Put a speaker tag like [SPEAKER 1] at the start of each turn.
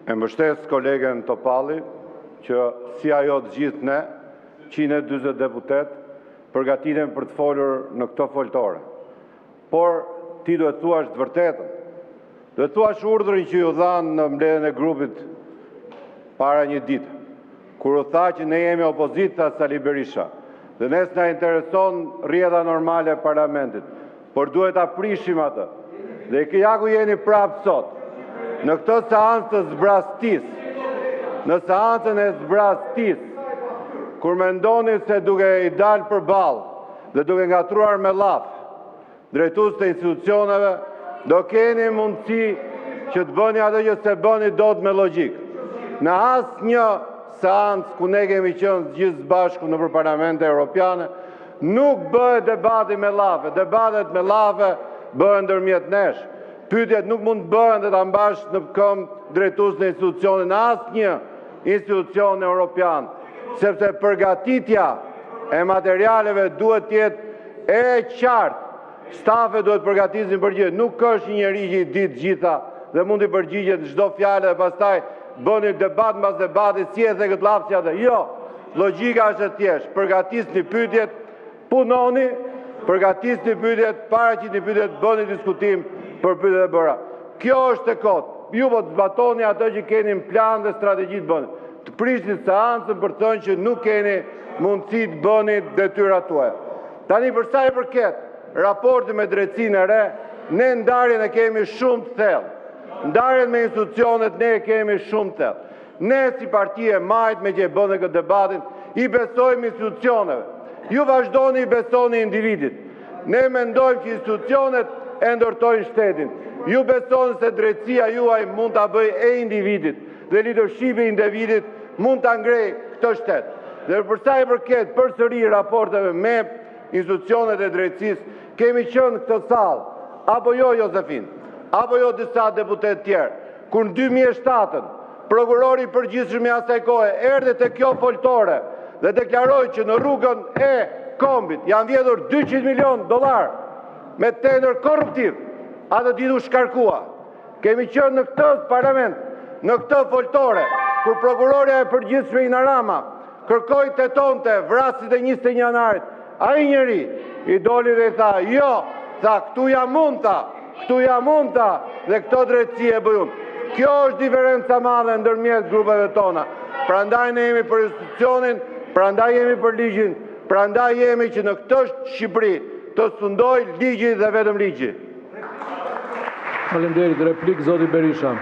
[SPEAKER 1] E mbështes kolegen Topalli që si ajo të gjithë ne, 140 deputet, përgatiten për të folur në këto foltore. Por ti duhet thuash të vërtetën. Duhet thuash urdhrin që ju dhanë në mbledhjen e grupit para një dite, kur u tha që ne jemi opozita Sali Berisha, dhe ne s'na intereson rrjedha normale e parlamentit, por duhet ta prishim atë. Dhe ja ku jeni prapë sot, në këtë seancë të zbrastis, në seancën e zbrastis, kur mendoni se duke i dalë përballë dhe duke ngatruar me llaf drejtues të institucioneve, do keni mundësi që të bëni atë që se bëni dot me logjik. Në asnjë seancë ku ne kemi qenë gjithë bashku nëpër Parlamentin Evropian, nuk bëhet debati me llafe. Debatet me llafe bëhen ndërmjet nesh. Pyetjet nuk mund të bëhen dhe ta mbash në këmbë drejtues në institucionin në asnjë institucion evropian, sepse përgatitja e materialeve duhet të jetë e qartë. Stafe duhet përgatisin për gjithë. Nuk është një njeri që i ditë gjitha dhe mund të përgjigjet në çdo fjalë dhe pastaj bëni debat mbas debati, si e the këtë llafë atë. Jo, logjika është e thjeshtë. Përgatisni pyetjet, punoni, përgatisni pyetjet, paraqitni pyetjet, bëni diskutim për pyetjet e bëra. Kjo është e kotë. Ju po të zbatoni atë që keni në plan dhe strategji të bëni. Të prishni seancën për të thënë që nuk keni mundësi të bëni detyrat tuaja. Tani për sa i përket raporti me drejtsinë e re, ne ndarjen e kemi shumë të thellë. Ndarjen me institucionet ne e kemi shumë të thellë. Ne si parti e majt me që e bënë këtë debatin, i besojmë institucioneve. Ju vazhdoni i besoni individit. Ne mendojmë që institucionet e ndërtojnë shtetin. Ju besoni se drejtësia juaj mund ta bëj e individit dhe leadershipi i individit mund ta ngrejë këtë shtet. Dhe për sa i përket përsëri raporteve me institucionet e drejtësisë, kemi qenë këtë sallë, apo jo Josefin, apo jo disa deputet tjerë, kur në 2007 prokurori i përgjithshëm i asaj kohe erdhi te kjo foltore dhe deklaroi që në rrugën e Kombit janë vjedhur $200 milion me tender korruptiv. Atë ditë u shkarkua. Kemi qenë në këtë parlament, në këtë foltore, kur prokuroria e përgjithshme Ina Rama kërkoi tetonte vrasjet e 21 janarit, ai njeri i doli dhe i tha, jo, tha, këtu jam mundta dhe këto drejtësi e bëjun. Kjo është diferenca madhe ndërmjet grupeve tona. Prandaj ne jemi për institucionin, prandaj jemi për ligjin, prandaj jemi që në këtë Shqipëri të sundoj ligji dhe vetëm ligji.
[SPEAKER 2] Faleminderit, replik zoti Berisha.